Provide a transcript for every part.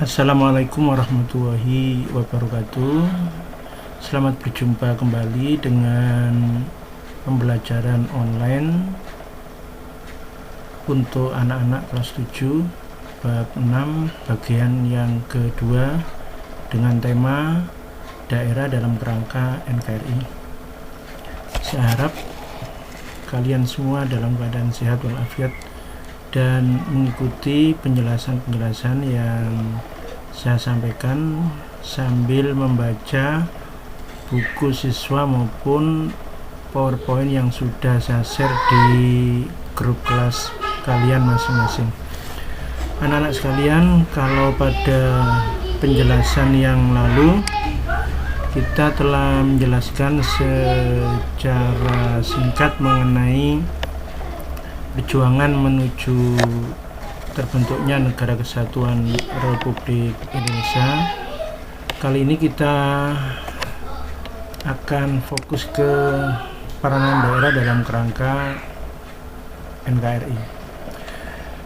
Assalamualaikum warahmatullahi wabarakatuh. Selamat berjumpa kembali dengan pembelajaran online untuk anak-anak kelas 7 bab 6 bagian yang kedua dengan tema daerah dalam kerangka NKRI. Saya harap kalian semua dalam keadaan sehat walafiat dan mengikuti penjelasan-penjelasan yang saya sampaikan sambil membaca buku siswa maupun PowerPoint yang sudah saya share di grup kelas kalian masing-masing. Anak-anak sekalian, kalau pada penjelasan yang lalu kita telah menjelaskan secara singkat mengenai perjuangan menuju terbentuknya Negara Kesatuan Republik Indonesia. Kali ini kita akan fokus ke peranan daerah dalam kerangka NKRI.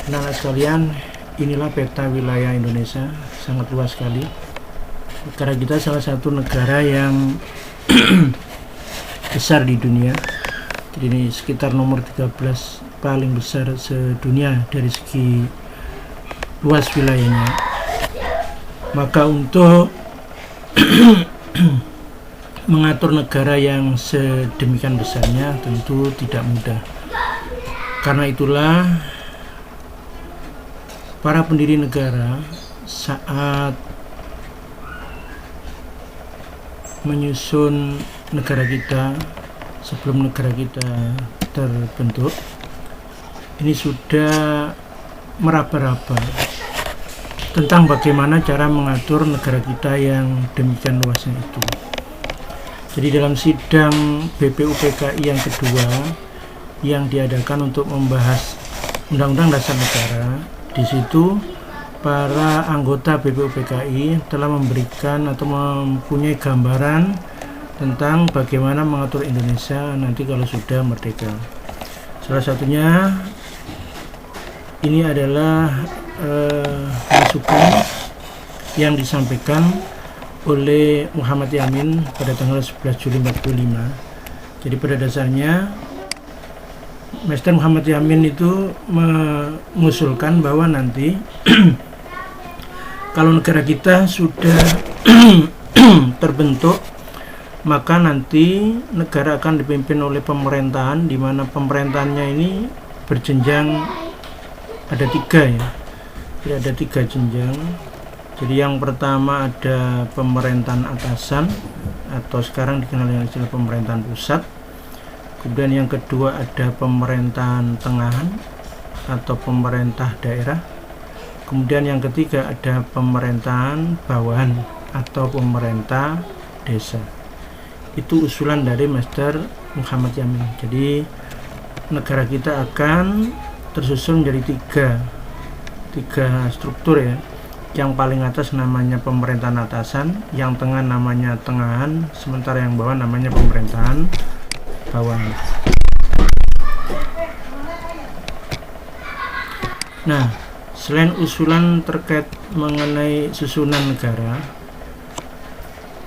Anak-anak sekalian, inilah peta wilayah Indonesia, sangat luas sekali. Negara kita salah satu negara yang besar di dunia. Jadi ini sekitar nomor 13 paling besar sedunia dari segi luas wilayahnya. Maka untuk mengatur negara yang sedemikian besarnya tentu tidak mudah. Karena itulah para pendiri negara saat menyusun negara kita, sebelum negara kita terbentuk, ini sudah meraba-raba tentang bagaimana cara mengatur negara kita yang demikian luasnya itu. Jadi dalam sidang BPUPKI yang kedua yang diadakan untuk membahas Undang-Undang Dasar Negara, di situ para anggota BPUPKI telah memberikan atau mempunyai gambaran tentang bagaimana mengatur Indonesia nanti kalau sudah merdeka. Salah satunya ini adalah masukan yang disampaikan oleh Muhammad Yamin pada tanggal 11 Juli 45. Jadi pada dasarnya Master Muhammad Yamin itu mengusulkan bahwa nanti kalau negara kita sudah terbentuk, maka nanti negara akan dipimpin oleh pemerintahan, di mana pemerintahannya ini berjenjang, ada tiga ya. Jadi ada tiga jenjang. Jadi yang pertama ada pemerintahan atasan atau sekarang dikenal dengan istilah pemerintahan pusat. Kemudian yang kedua ada pemerintahan tengahan atau pemerintah daerah. Kemudian yang ketiga ada pemerintahan bawahan atau pemerintah desa. Itu usulan dari Master Muhammad Yamin. Jadi negara kita akan tersusun menjadi tiga struktur ya. Yang paling atas namanya pemerintahan atasan, yang tengah namanya tengahan, sementara yang bawah namanya pemerintahan bawahan. Nah, selain usulan terkait mengenai susunan negara,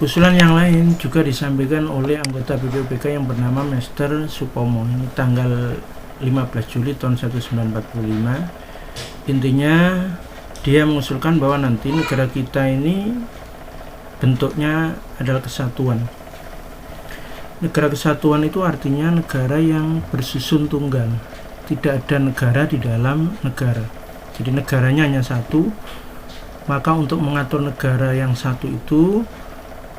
usulan yang lain juga disampaikan oleh anggota BPUPK yang bernama Master Supomo. Ini tanggal 15 Juli tahun 1945. Intinya dia mengusulkan bahwa nanti negara kita ini bentuknya adalah kesatuan. Negara kesatuan itu artinya negara yang bersusun tunggal. Tidak ada negara di dalam negara. Jadi negaranya hanya satu. Maka untuk mengatur negara yang satu itu,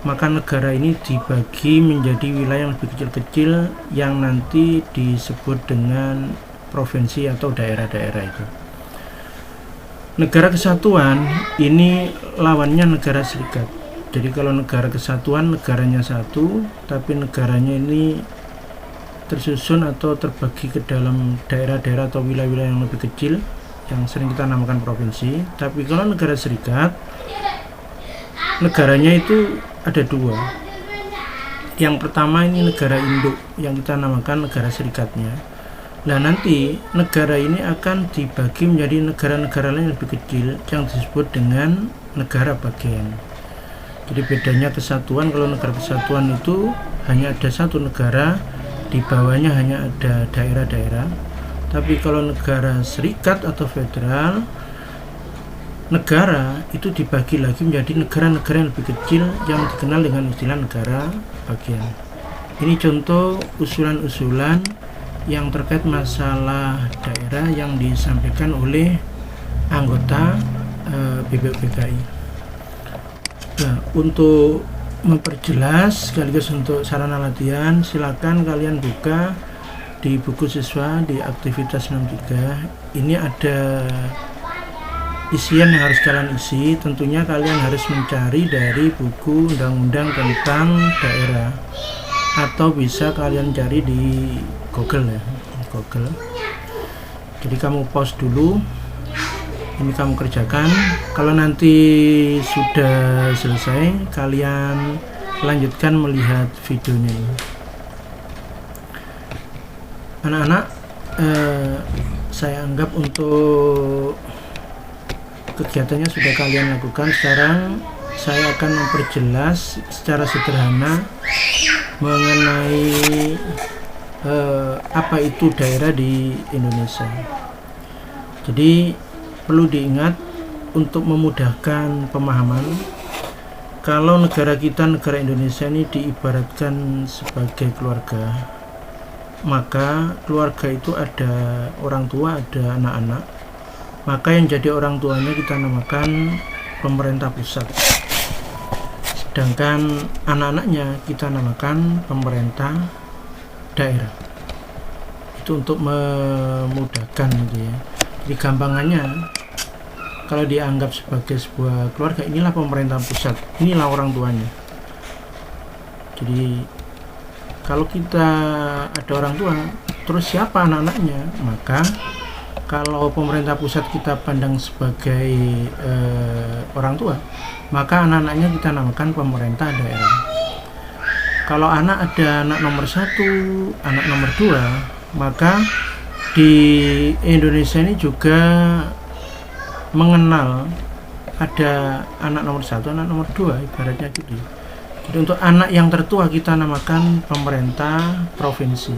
maka negara ini dibagi menjadi wilayah yang lebih kecil-kecil yang nanti disebut dengan provinsi atau daerah-daerah itu. Negara kesatuan ini lawannya negara serikat. Jadi kalau negara kesatuan negaranya satu, tapi negaranya ini tersusun atau terbagi ke dalam daerah-daerah atau wilayah-wilayah yang lebih kecil yang sering kita namakan provinsi. Tapi kalau negara serikat, negaranya itu ada dua. Yang pertama ini negara induk yang kita namakan negara serikatnya. Nah, nanti negara ini akan dibagi menjadi negara-negara lain yang lebih kecil yang disebut dengan negara bagian. Jadi bedanya kesatuan, kalau negara kesatuan itu hanya ada satu negara, di bawahnya hanya ada daerah-daerah. Tapi kalau negara serikat atau federal, negara itu dibagi lagi menjadi negara-negara yang lebih kecil yang dikenal dengan istilah negara bagian. Ini contoh usulan-usulan yang terkait masalah daerah yang disampaikan oleh anggota BPUPKI. Nah, untuk memperjelas sekaligus untuk sarana latihan, silakan kalian buka di buku siswa di aktivitas 63. Ini ada isian yang harus kalian isi. Tentunya kalian harus mencari dari buku undang-undang tentang daerah, atau bisa kalian cari di Google ya, Google. Jadi kamu pause dulu, ini kamu kerjakan. Kalau nanti sudah selesai, kalian lanjutkan melihat videonya ini. Anak-anak, saya anggap untuk kegiatannya sudah kalian lakukan. Sekarang saya akan memperjelas secara sederhana mengenai apa itu daerah di Indonesia. Jadi perlu diingat untuk memudahkan pemahaman, kalau negara kita, negara Indonesia ini diibaratkan sebagai keluarga, maka keluarga itu ada orang tua, ada anak-anak. Maka yang jadi orang tuanya kita namakan pemerintah pusat, sedangkan anak-anaknya kita namakan pemerintah daerah. Itu untuk memudahkan gitu ya. Jadi gampangannya, kalau dianggap sebagai sebuah keluarga, inilah pemerintah pusat, inilah orang tuanya. Jadi kalau kita ada orang tua, terus siapa anak-anaknya? Maka kalau pemerintah pusat kita pandang sebagai orang tua, maka anak-anaknya kita namakan pemerintah daerah. Kalau anak ada anak nomor 1, anak nomor 2, maka di Indonesia ini juga mengenal ada anak nomor 1, anak nomor 2, ibaratnya gitu. Jadi untuk anak yang tertua kita namakan pemerintah provinsi.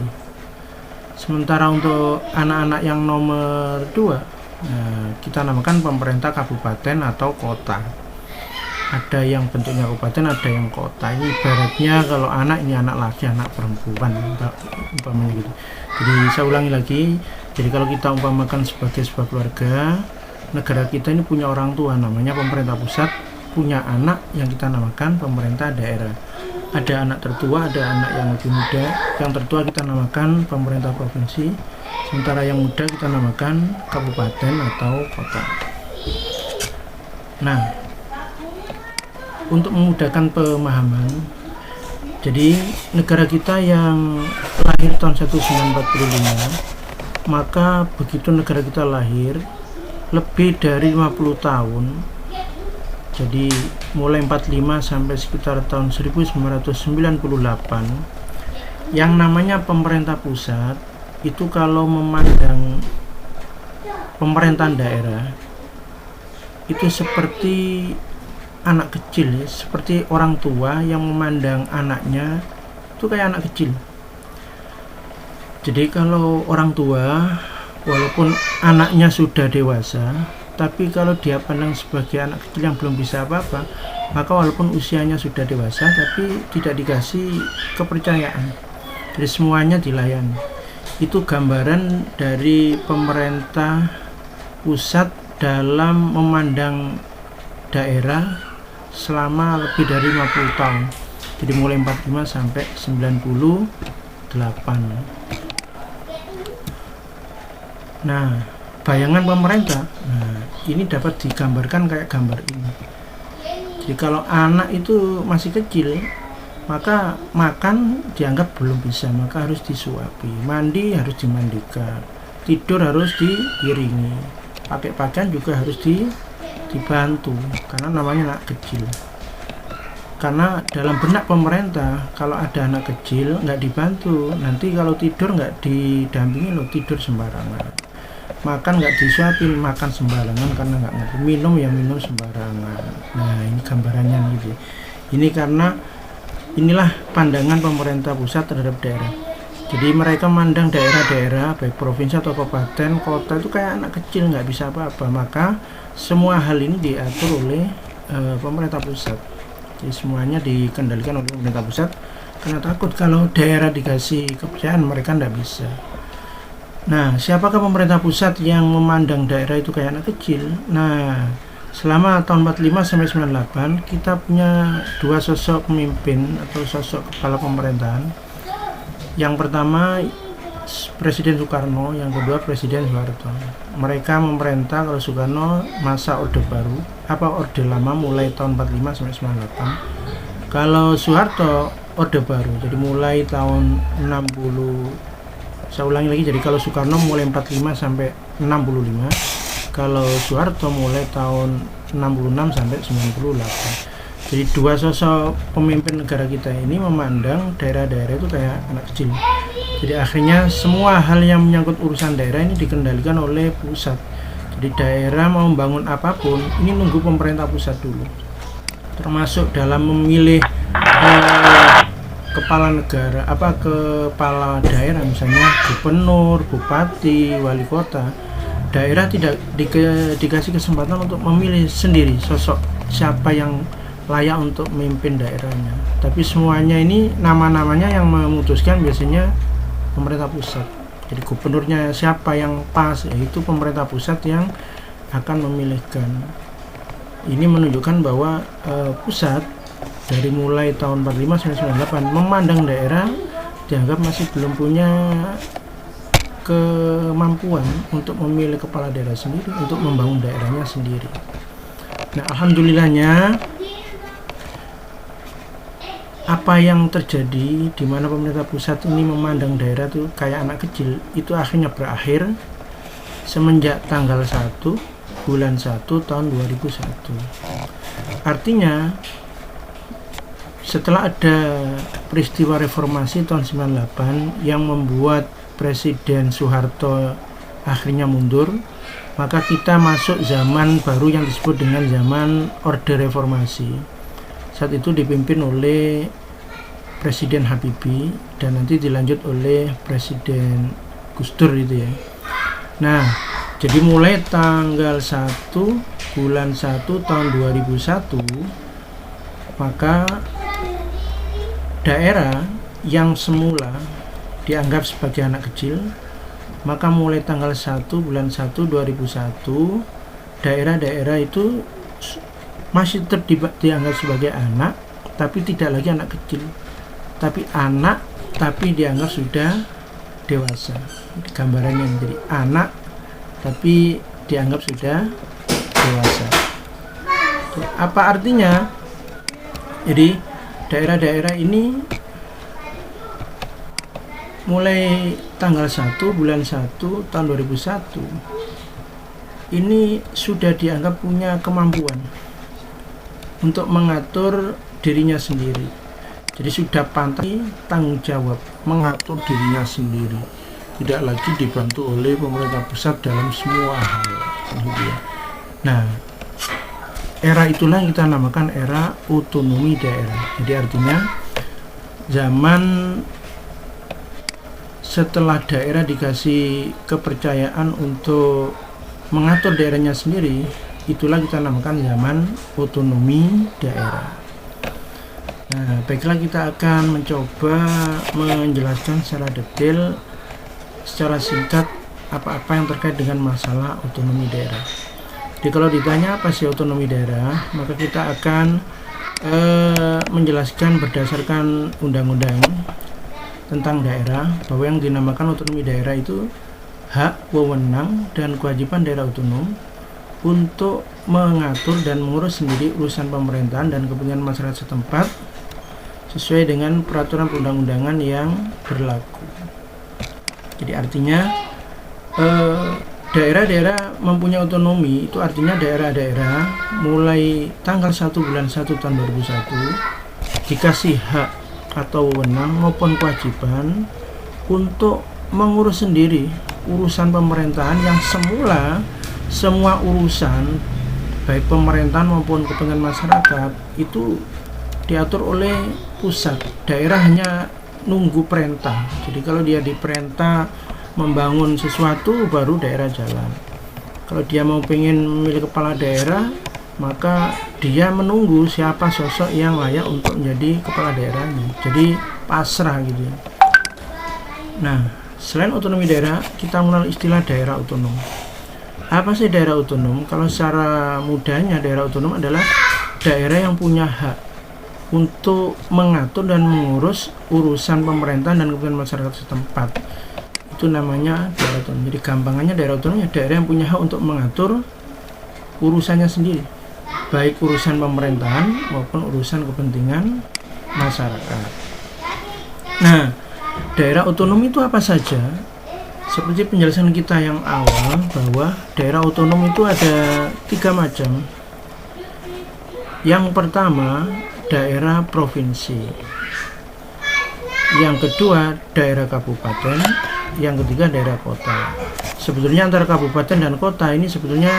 Sementara untuk anak-anak yang nomor 2, kita namakan pemerintah kabupaten atau kota. Ada yang bentuknya kabupaten, ada yang kota. Ini ibaratnya kalau anak ini anak laki, anak perempuan, umpamanya gitu. Jadi saya ulangi lagi. Jadi kalau kita umpamakan sebagai sebuah keluarga, negara kita ini punya orang tua namanya pemerintah pusat, punya anak yang kita namakan pemerintah daerah. Ada anak tertua, ada anak yang lebih muda. Yang tertua kita namakan pemerintah provinsi, sementara yang muda kita namakan kabupaten atau kota. Nah, untuk memudahkan pemahaman, jadi negara kita yang lahir tahun 1945, maka begitu negara kita lahir lebih dari 50 tahun, jadi mulai 45 sampai sekitar tahun 1998, yang namanya pemerintah pusat itu kalau memandang pemerintahan daerah itu seperti anak kecil ya, seperti orang tua yang memandang anaknya itu kayak anak kecil. Jadi kalau orang tua walaupun anaknya sudah dewasa, tapi kalau dia pandang sebagai anak kecil yang belum bisa apa-apa, maka walaupun usianya sudah dewasa tapi tidak dikasih kepercayaan, jadi semuanya dilayani. Itu gambaran dari pemerintah pusat dalam memandang daerah selama lebih dari 50 tahun. Jadi mulai 45 sampai 98. Nah, bayangan pemerintah, ini dapat digambarkan kayak gambar ini. Jadi kalau anak itu masih kecil, maka makan dianggap belum bisa, maka harus disuapi. Mandi harus dimandikan, tidur harus diiringi, pakai pakaian juga harus dibantu, karena namanya anak kecil. Karena dalam benak pemerintah, kalau ada anak kecil nggak dibantu, nanti kalau tidur nggak didampingi loh, tidur sembarangan, makan nggak disuapin, makan sembarangan karena nggak ngerti, minum ya minum sembarangan. Nah ini gambarannya gitu. Ini karena inilah pandangan pemerintah pusat terhadap daerah. Jadi mereka mandang daerah-daerah baik provinsi atau kabupaten kota itu kayak anak kecil, nggak bisa apa-apa. Maka semua hal ini diatur oleh pemerintah pusat. Jadi semuanya dikendalikan oleh pemerintah pusat, karena takut kalau daerah dikasih kepercayaan mereka nggak bisa. Nah, siapakah pemerintah pusat yang memandang daerah itu kayak anak kecil? Nah, selama tahun 45 sampai 98 kita punya dua sosok pemimpin atau sosok kepala pemerintahan. Yang pertama Presiden Soekarno, yang kedua Presiden Soeharto. Mereka memerintah, kalau Soekarno masa Orde Baru, Orde Lama mulai tahun 45 sampai 98. Kalau Soeharto Orde Baru, jadi mulai tahun 60. Saya ulangi lagi, jadi kalau Soekarno mulai 45 sampai 65, kalau Soeharto mulai tahun 66 sampai 98. Jadi dua sosok pemimpin negara kita ini memandang daerah-daerah itu kayak anak kecil. Jadi akhirnya semua hal yang menyangkut urusan daerah ini dikendalikan oleh pusat. Jadi daerah mau membangun apapun, ini nunggu pemerintah pusat dulu. Termasuk dalam memilih kepala negara, kepala daerah, misalnya gubernur, bupati, wali kota. Daerah tidak dikasih kesempatan untuk memilih sendiri sosok siapa yang layak untuk memimpin daerahnya, tapi semuanya ini nama-namanya yang memutuskan biasanya pemerintah pusat. Jadi gubernurnya siapa yang pas, yaitu pemerintah pusat yang akan memilihkan. Ini menunjukkan bahwa pusat dari mulai tahun 45 sampai 98 memandang daerah dianggap masih belum punya kemampuan untuk memilih kepala daerah sendiri, untuk membangun daerahnya sendiri. Nah, alhamdulillahnya apa yang terjadi di mana pemerintah pusat ini memandang daerah itu kayak anak kecil, itu akhirnya berakhir semenjak tanggal 1 bulan 1 tahun 2001. Artinya setelah ada peristiwa reformasi tahun 98 yang membuat Presiden Soeharto akhirnya mundur, maka kita masuk zaman baru yang disebut dengan zaman Orde Reformasi. Saat itu dipimpin oleh Presiden Habibie dan nanti dilanjut oleh Presiden Gus Dur itu ya. Nah, jadi mulai tanggal 1 bulan 1 tahun 2001, maka daerah yang semula dianggap sebagai anak kecil, maka mulai tanggal 1 bulan 1 2001 daerah-daerah itu masih tetap dianggap sebagai anak, tapi tidak lagi anak kecil, tapi anak tapi dianggap sudah dewasa. Gambarannya menjadi anak tapi dianggap sudah dewasa. Apa artinya? Jadi daerah-daerah ini mulai tanggal 1 bulan 1 tahun 2001 ini sudah dianggap punya kemampuan untuk mengatur dirinya sendiri. Jadi sudah pantas tanggung jawab mengatur dirinya sendiri, tidak lagi dibantu oleh pemerintah pusat dalam semua hal. Nah, era itulah yang kita namakan era otonomi daerah. Jadi artinya zaman setelah daerah dikasih kepercayaan untuk mengatur daerahnya sendiri, itulah kita namakan zaman otonomi daerah. Nah, baiklah, kita akan mencoba menjelaskan secara detail, secara singkat apa-apa yang terkait dengan masalah otonomi daerah. Jadi kalau ditanya apa sih otonomi daerah, maka kita akan menjelaskan berdasarkan undang-undang tentang daerah bahwa yang dinamakan otonomi daerah itu hak, wewenang, dan kewajiban daerah otonom untuk mengatur dan mengurus sendiri urusan pemerintahan dan kepentingan masyarakat setempat sesuai dengan peraturan perundang-undangan yang berlaku. Jadi artinya daerah-daerah mempunyai otonomi, itu artinya daerah-daerah mulai tanggal 1 bulan 1 tahun 2001 dikasih hak atau wewenang maupun kewajiban untuk mengurus sendiri urusan pemerintahan yang semua urusan baik pemerintahan maupun kepentingan masyarakat itu diatur oleh pusat. Daerah hanya nunggu perintah. Jadi kalau dia diperintah membangun sesuatu baru daerah jalan. Kalau dia mau pengen memilih kepala daerah, maka dia menunggu siapa sosok yang layak untuk menjadi kepala daerahnya. Jadi pasrah gitu ya. Nah, selain otonomi daerah, kita mengenal istilah daerah otonom. Apa sih daerah otonom? Kalau secara mudahnya, daerah otonom adalah daerah yang punya hak untuk mengatur dan mengurus urusan pemerintahan dan kepentingan masyarakat setempat. Itu namanya daerah otonom. Jadi gampangannya daerah otonom ya daerah yang punya hak untuk mengatur urusannya sendiri, baik urusan pemerintahan maupun urusan kepentingan masyarakat. Nah, daerah otonom itu apa saja? Seperti penjelasan kita yang awal bahwa daerah otonom itu ada 3 macam. Yang pertama, daerah provinsi. Yang kedua, daerah kabupaten. Yang ketiga, daerah kota. Sebetulnya antara kabupaten dan kota ini sebetulnya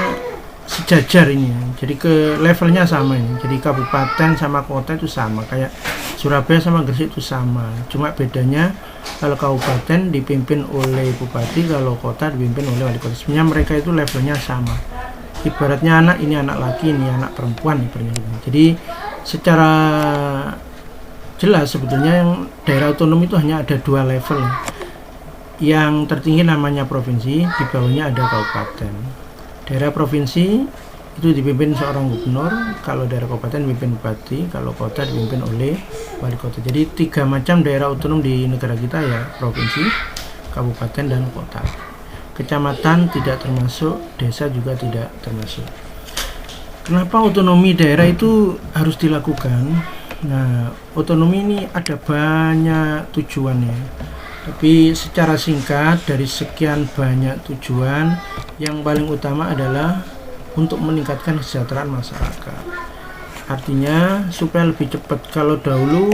sejajar ini. Jadi ke levelnya sama ini. Jadi kabupaten sama kota itu sama. Kayak Surabaya sama Gresik itu sama. Cuma bedanya kalau kabupaten dipimpin oleh bupati, kalau kota dipimpin oleh wali kota. Sebenarnya mereka itu levelnya sama. Ibaratnya anak ini anak laki, ini anak perempuan. Jadi secara jelas sebetulnya yang daerah otonom itu hanya ada 2 level. Yang tertinggi namanya provinsi, di bawahnya ada kabupaten. Daerah provinsi itu dipimpin seorang gubernur, kalau daerah kabupaten dipimpin bupati, kalau kota dipimpin oleh wali kota. Jadi 3 macam daerah otonom di negara kita ya, provinsi, kabupaten, dan kota. Kecamatan tidak termasuk, desa juga tidak termasuk. Kenapa otonomi daerah itu harus dilakukan? Nah, otonomi ini ada banyak tujuannya. Tapi secara singkat, dari sekian banyak tujuan, yang paling utama adalah untuk meningkatkan kesejahteraan masyarakat. Artinya supaya lebih cepat. Kalau dahulu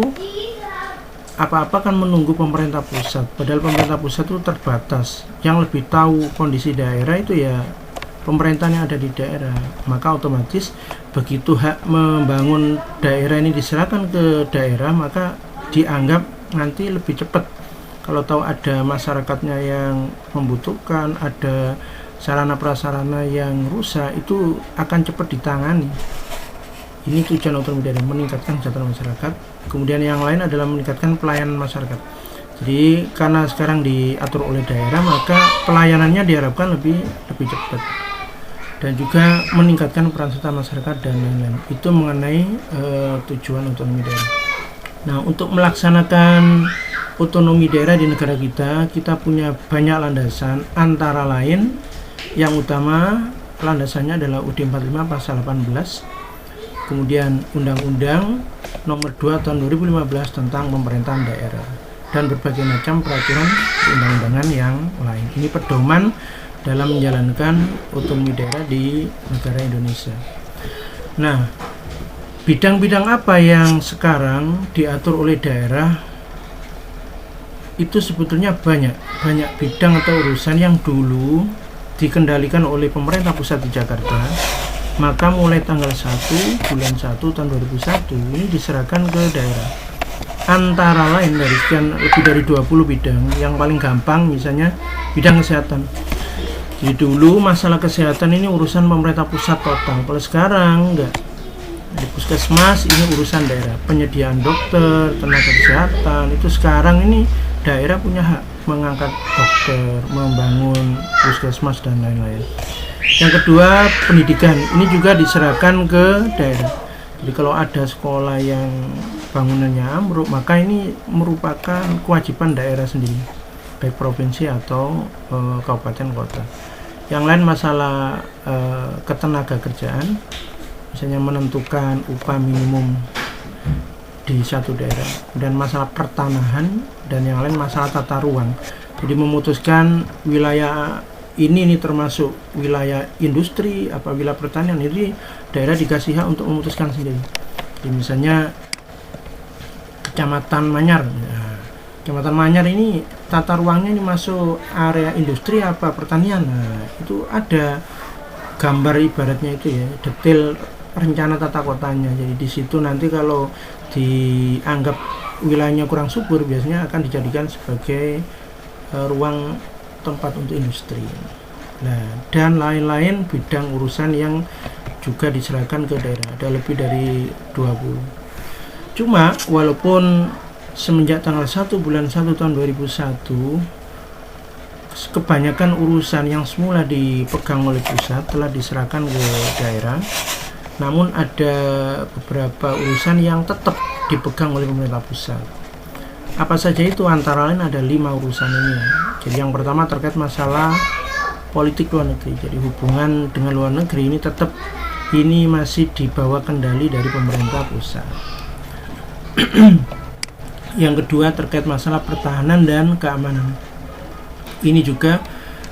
apa-apa kan menunggu pemerintah pusat, padahal pemerintah pusat itu terbatas. Yang lebih tahu kondisi daerah itu ya pemerintahan yang ada di daerah. Maka otomatis begitu hak membangun daerah ini diserahkan ke daerah, maka dianggap nanti lebih cepat. Kalau tahu ada masyarakatnya yang membutuhkan, ada sarana prasarana yang rusak, itu akan cepat ditangani. Ini tujuan otonomi daerah, meningkatkan kesejahteraan masyarakat. Kemudian yang lain adalah meningkatkan pelayanan masyarakat. Jadi karena sekarang diatur oleh daerah, maka pelayanannya diharapkan lebih cepat. Dan juga meningkatkan peran serta masyarakat dan lain-lain. Itu mengenai tujuan otonomi daerah. Nah, untuk melaksanakan otonomi daerah di negara kita punya banyak landasan, antara lain yang utama landasannya adalah UUD 45 pasal 18, kemudian Undang-Undang Nomor 2 Tahun 2015 tentang Pemerintahan Daerah, dan berbagai macam peraturan undang-undangan yang lain. Ini pedoman dalam menjalankan otonomi daerah di negara Indonesia. Nah, bidang-bidang apa yang sekarang diatur oleh daerah itu sebetulnya banyak bidang atau urusan yang dulu dikendalikan oleh pemerintah pusat di Jakarta, maka mulai tanggal 1 bulan 1 tahun 2001 ini diserahkan ke daerah. Antara lain dari sekian lebih dari 20 bidang. Yang paling gampang misalnya bidang kesehatan. Jadi dulu masalah kesehatan ini urusan pemerintah pusat total. Kalau sekarang enggak. Di puskesmas ini urusan daerah. Penyediaan dokter, tenaga kesehatan itu sekarang ini daerah punya hak mengangkat dokter, membangun puskesmas dan lain-lain. Yang kedua, pendidikan. Ini juga diserahkan ke daerah. Jadi kalau ada sekolah yang bangunannya ambruk, maka ini merupakan kewajiban daerah sendiri, baik provinsi atau kabupaten kota. Yang lain masalah ketenaga kerjaan, misalnya menentukan upah minimum di satu daerah, dan masalah pertanahan, dan yang lain masalah tata ruang. Jadi memutuskan wilayah ini termasuk wilayah industri apa wilayah pertanian, jadi daerah dikasih hak untuk memutuskan sendiri. Jadi misalnya Kecamatan Manyar. Nah, Kecamatan Manyar ini tata ruangnya ini masuk area industri apa pertanian. Nah, itu ada gambar ibaratnya itu ya, detail rencana tata kotanya. Jadi di situ nanti kalau dianggap wilayahnya kurang subur, biasanya akan dijadikan sebagai ruang tempat untuk industri. Nah, dan lain-lain bidang urusan yang juga diserahkan ke daerah, ada lebih dari 20. Cuma walaupun semenjak tanggal 1 bulan 1 tahun 2001 kebanyakan urusan yang semula dipegang oleh pusat telah diserahkan ke daerah, namun ada beberapa urusan yang tetap dipegang oleh pemerintah pusat. Apa saja itu? Antara lain ada 5 urusan ini. Jadi yang pertama terkait masalah politik luar negeri. Jadi hubungan dengan luar negeri ini tetap ini masih di bawah kendali dari pemerintah pusat. Yang kedua terkait masalah pertahanan dan keamanan. Ini juga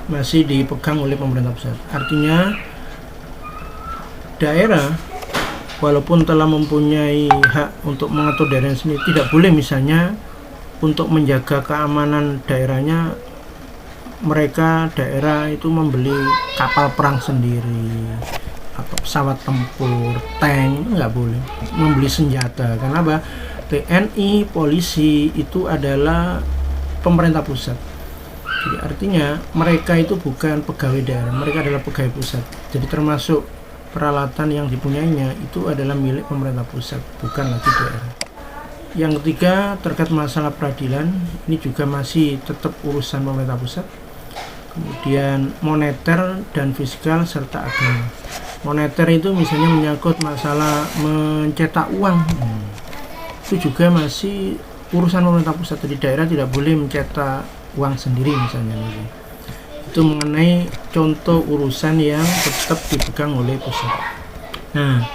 masih dipegang oleh pemerintah pusat. Artinya daerah walaupun telah mempunyai hak untuk mengatur daerah sendiri, tidak boleh misalnya untuk menjaga keamanan daerahnya mereka daerah itu membeli kapal perang sendiri atau pesawat tempur, tank, nggak boleh membeli senjata. Karena apa? TNI, polisi itu adalah pemerintah pusat. Jadi artinya mereka itu bukan pegawai daerah, mereka adalah pegawai pusat. Jadi termasuk peralatan yang dipunyainya itu adalah milik pemerintah pusat, bukan lagi daerah. Yang ketiga terkait masalah peradilan, ini juga masih tetap urusan pemerintah pusat. Kemudian moneter dan fiskal serta agama. Moneter itu misalnya menyangkut masalah mencetak uang, itu juga masih urusan pemerintah pusat. Di daerah tidak boleh mencetak uang sendiri misalnya. Itu mengenai contoh urusan yang tetap dipegang oleh pusat. Nah,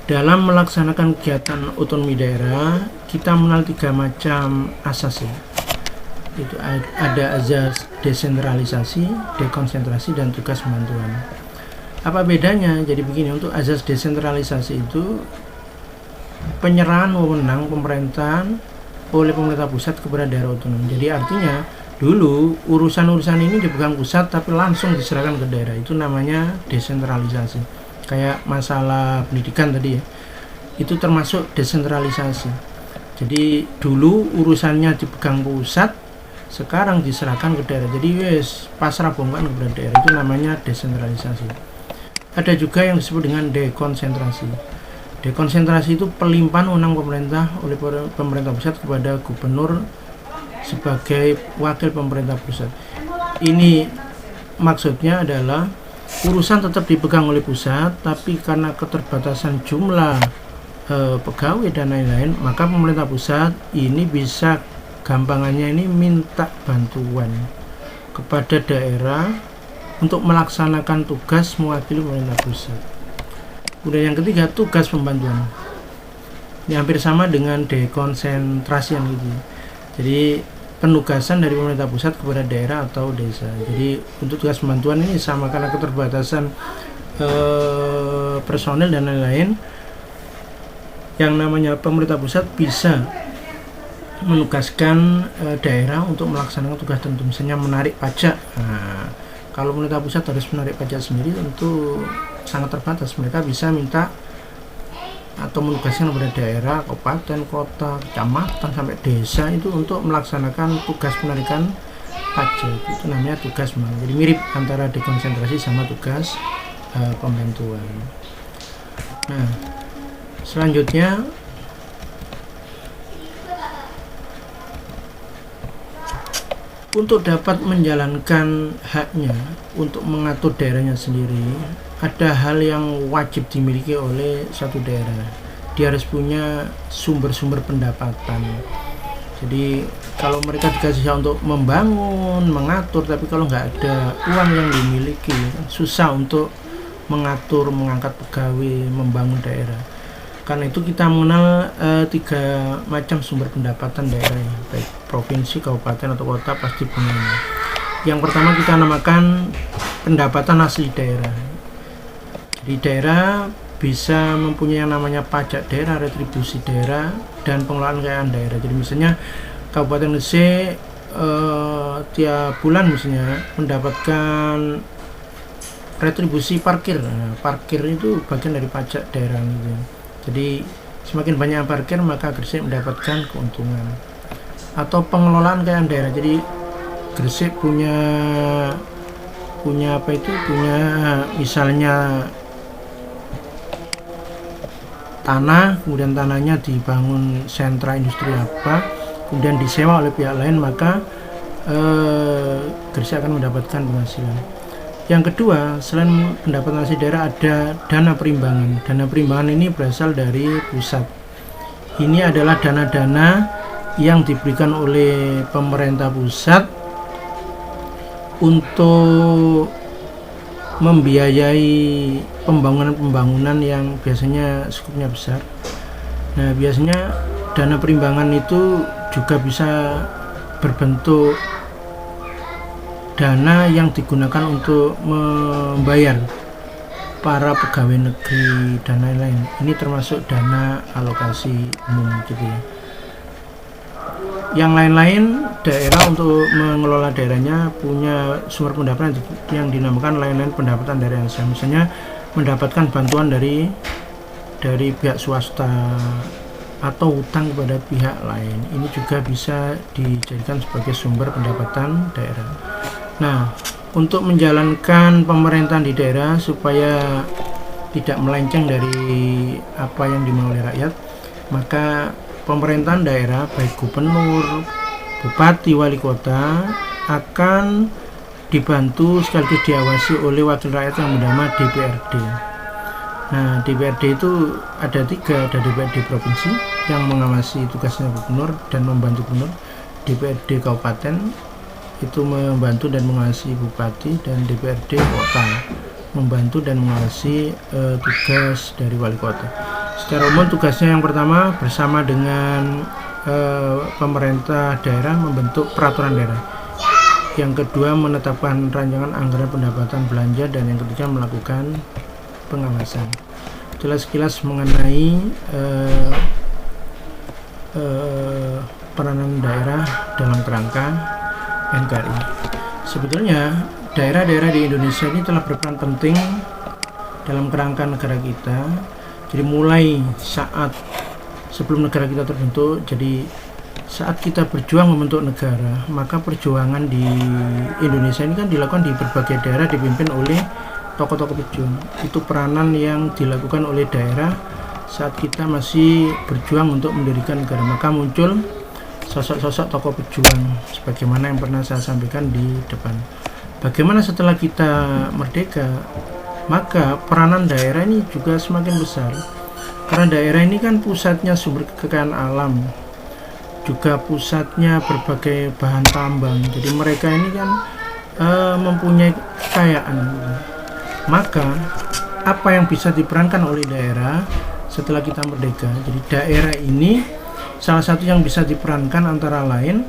dalam melaksanakan kegiatan otonomi daerah, kita mengenal 3 macam asas ya. Itu ada azas desentralisasi, dekonsentrasi, dan tugas pembantuan. Apa bedanya? Jadi begini, untuk azas desentralisasi itu penyerahan wewenang pemerintahan oleh pemerintah pusat kepada daerah otonom. Jadi artinya dulu urusan-urusan ini dipegang pusat tapi langsung diserahkan ke daerah, itu namanya desentralisasi. Kayak masalah pendidikan tadi ya, itu termasuk desentralisasi. Jadi dulu urusannya dipegang pusat, sekarang diserahkan ke daerah. Jadi wes pasrah bongkar kepada daerah, itu namanya desentralisasi. Ada juga yang disebut dengan dekonsentrasi. Dekonsentrasi itu pelimpahan wewenang pemerintah oleh pemerintah pusat kepada gubernur sebagai wakil pemerintah pusat. Ini maksudnya adalah urusan tetap dipegang oleh pusat, tapi karena keterbatasan jumlah pegawai dan lain-lain, maka pemerintah pusat ini bisa gampangannya ini minta bantuan kepada daerah untuk melaksanakan tugas mewakili pemerintah pusat. Kemudian yang ketiga, tugas pembantuan. Ini hampir sama dengan dekonsentrasi yang gitu. Jadi penugasan dari pemerintah pusat kepada daerah atau desa. Jadi untuk tugas pembantuan ini sama, karena keterbatasan personel dan lain-lain, yang namanya pemerintah pusat bisa menugaskan daerah untuk melaksanakan tugas tertentu, misalnya menarik pajak. Nah, kalau pemerintah pusat harus menarik pajak sendiri tentu sangat terbatas. Mereka bisa minta atau menugaskan kepada daerah, kabupaten, kota, kecamatan sampai desa itu untuk melaksanakan tugas penarikan pajak. Itu namanya tugas pembantuan. Jadi mirip antara dekonsentrasi sama tugas pembantuan. Nah, selanjutnya untuk dapat menjalankan haknya untuk mengatur daerahnya sendiri, ada hal yang wajib dimiliki oleh suatu daerah. Dia harus punya sumber-sumber pendapatan. Jadi kalau mereka dikasih hak untuk membangun, mengatur, tapi kalau nggak ada uang yang dimiliki, susah untuk mengatur, mengangkat pegawai, membangun daerah. Karena itu kita mengenal 3 macam sumber pendapatan daerah, baik provinsi, kabupaten atau kota pasti punya. Yang pertama kita namakan pendapatan asli daerah. Di daerah bisa mempunyai yang namanya pajak daerah, retribusi daerah, dan pengelolaan kekayaan daerah. Jadi misalnya Kabupaten Gresik tiap bulan misalnya mendapatkan retribusi parkir. Nah, parkir itu bagian dari pajak daerah gitu. Jadi semakin banyak yang parkir maka Gresik mendapatkan keuntungan. Atau pengelolaan kekayaan daerah. Jadi Gresik punya apa itu? Punya misalnya tanah, kemudian tanahnya dibangun sentra industri apa, kemudian disewa oleh pihak lain, maka Gresik akan mendapatkan penghasilan. Yang kedua, selain pendapatan asli daerah, ada dana perimbangan. Dana perimbangan ini berasal dari pusat. Ini adalah dana-dana yang diberikan oleh pemerintah pusat untuk membiayai pembangunan-pembangunan yang biasanya skupnya besar. Nah, biasanya dana perimbangan itu juga bisa berbentuk dana yang digunakan untuk membayar para pegawai negeri dan lain-lain. Ini termasuk dana alokasi umum gitu ya. Yang lain-lain, daerah untuk mengelola daerahnya punya sumber pendapatan yang dinamakan lain-lain pendapatan daerah yang sah. Misalnya mendapatkan bantuan dari pihak swasta atau hutang kepada pihak lain. Ini juga bisa dijadikan sebagai sumber pendapatan daerah. Nah, untuk menjalankan pemerintahan di daerah supaya tidak melenceng dari apa yang dimau oleh rakyat, maka pemerintahan daerah baik gubernur, bupati, wali kota akan dibantu sekaligus diawasi oleh wakil rakyat yang bernama DPRD. Nah, DPRD itu ada 3, ada DPRD provinsi yang mengawasi tugasnya gubernur dan membantu gubernur, DPRD kabupaten itu membantu dan mengawasi bupati, dan DPRD kota membantu dan mengawasi tugas dari wali kota. Secara umum tugasnya yang pertama bersama dengan pemerintah daerah membentuk peraturan daerah. Yang kedua menetapkan rancangan anggaran pendapatan belanja, dan yang ketiga melakukan pengawasan. Itulah sekilas mengenai peranan daerah dalam kerangka NKRI. Sebetulnya daerah-daerah di Indonesia ini telah berperan penting dalam kerangka negara kita. Jadi mulai saat sebelum negara kita terbentuk, jadi saat kita berjuang membentuk negara, maka perjuangan di Indonesia ini kan dilakukan di berbagai daerah dipimpin oleh tokoh-tokoh pejuang. Itu peranan yang dilakukan oleh daerah saat kita masih berjuang untuk mendirikan negara. Maka muncul sosok-sosok tokoh pejuang sebagaimana yang pernah saya sampaikan di depan. Bagaimana setelah kita merdeka, maka peranan daerah ini juga semakin besar. Karena daerah ini kan pusatnya sumber kekayaan alam, juga pusatnya berbagai bahan tambang. Jadi mereka ini kan mempunyai kekayaan. Maka apa yang bisa diperankan oleh daerah setelah kita merdeka? Jadi daerah ini salah satu yang bisa diperankan antara lain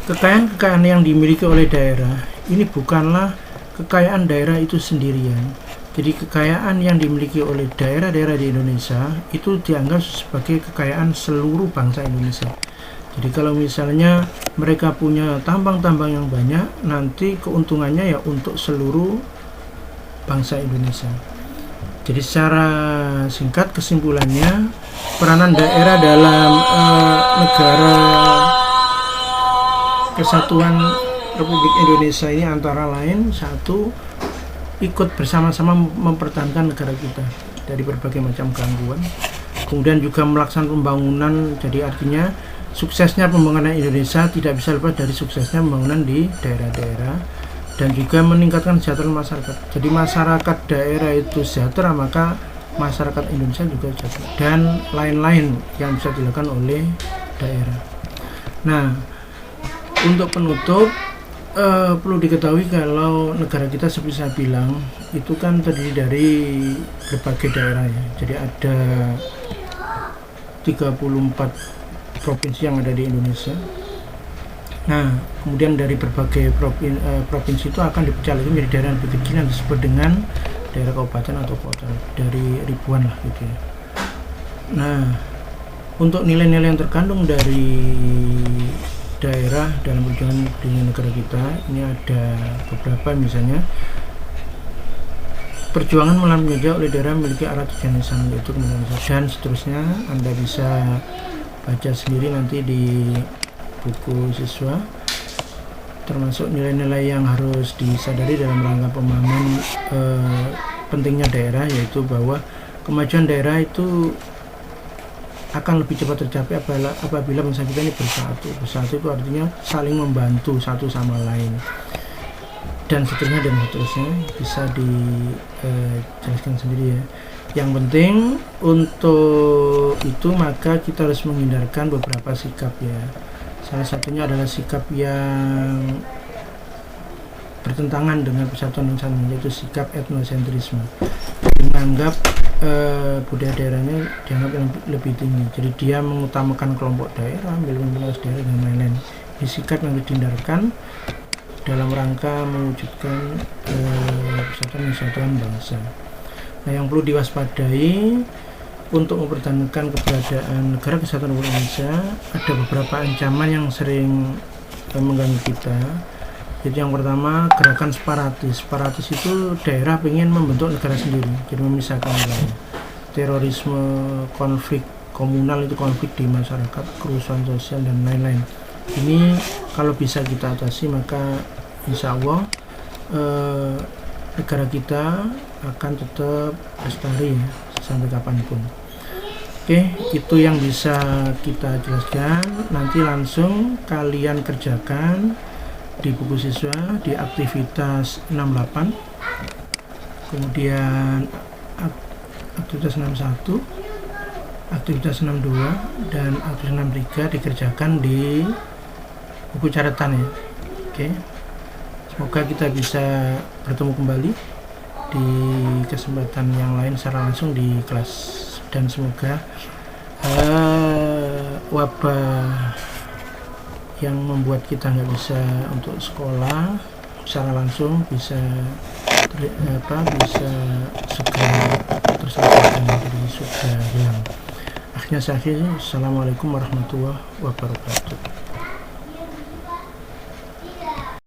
kekayaan-kekayaan yang dimiliki oleh daerah. Ini bukanlah kekayaan daerah itu sendirian. Jadi kekayaan yang dimiliki oleh daerah-daerah di Indonesia itu dianggap sebagai kekayaan seluruh bangsa Indonesia. Jadi kalau misalnya mereka punya tambang-tambang yang banyak, nanti keuntungannya ya untuk seluruh bangsa Indonesia. Jadi secara singkat kesimpulannya, peranan daerah dalam negara kesatuan Republik Indonesia ini antara lain, satu, ikut bersama-sama mempertahankan negara kita dari berbagai macam gangguan, kemudian juga melaksanakan pembangunan. Jadi artinya suksesnya pembangunan Indonesia tidak bisa lepas dari suksesnya pembangunan di daerah-daerah, dan juga meningkatkan kesejahteraan masyarakat. Jadi masyarakat daerah itu sejahtera, maka masyarakat Indonesia juga sejahtera, dan lain-lain yang bisa dilakukan oleh daerah. Nah, untuk penutup, perlu diketahui kalau negara kita seperti saya bilang itu kan terdiri dari berbagai daerah ya. Jadi ada 34 provinsi yang ada di Indonesia. Nah, kemudian dari berbagai provinsi itu akan dipecah lagi menjadi daerah yang lebih kecil yang disebut dengan daerah kabupaten atau kota, dari ribuan lah gitu ya. Nah, untuk nilai-nilai yang terkandung dari daerah dalam perjuangan berdirinya negara kita ini ada beberapa, misalnya perjuangan melawan penjajah oleh daerah memiliki arah tujuan yang sama, yaitu kemerdekaan dan seterusnya. Anda bisa baca sendiri nanti di buku siswa, termasuk nilai-nilai yang harus disadari dalam rangka pemahaman pentingnya daerah, yaitu bahwa kemajuan daerah itu akan lebih cepat tercapai apabila bangsa kita ini bersatu. Bersatu itu artinya saling membantu satu sama lain, dan seterusnya bisa dijelaskan sendiri ya. Yang penting untuk itu maka kita harus menghindarkan beberapa sikap ya. Salah satunya adalah sikap yang bertentangan dengan persatuan bangsa, yaitu sikap etnosentrisme, menganggap budaya daerahnya dianggap lebih tinggi, jadi dia mengutamakan kelompok daerah, milik daerah dan lain-lain. Ini sikap yang dihindarkan dalam rangka mewujudkan persatuan bangsa. Nah, yang perlu diwaspadai untuk mempertahankan keberadaan Negara Kesatuan Republik Indonesia, ada beberapa ancaman yang sering mengganggu kita. Jadi yang pertama, gerakan separatis. Separatis itu daerah ingin membentuk negara sendiri, jadi memisahkan wilayah. Terorisme, konflik komunal, itu konflik di masyarakat, kerusuhan sosial dan lain-lain. Ini kalau bisa kita atasi, maka insya Allah negara kita akan tetap lestari ya, sampai kapanpun. Oke, itu yang bisa kita jelaskan. Nanti langsung kalian kerjakan di buku siswa di aktivitas 68, kemudian aktivitas 61, aktivitas 62 dan aktivitas 63 dikerjakan di buku catatan ya. Oke, semoga kita bisa bertemu kembali di kesempatan yang lain secara langsung di kelas, dan semoga wabah yang membuat kita nggak bisa untuk sekolah secara langsung bisa segera terselesaikan, jadi sudah hilang. Akhirnya saya akhiri. Assalamualaikum warahmatullahi wabarakatuh.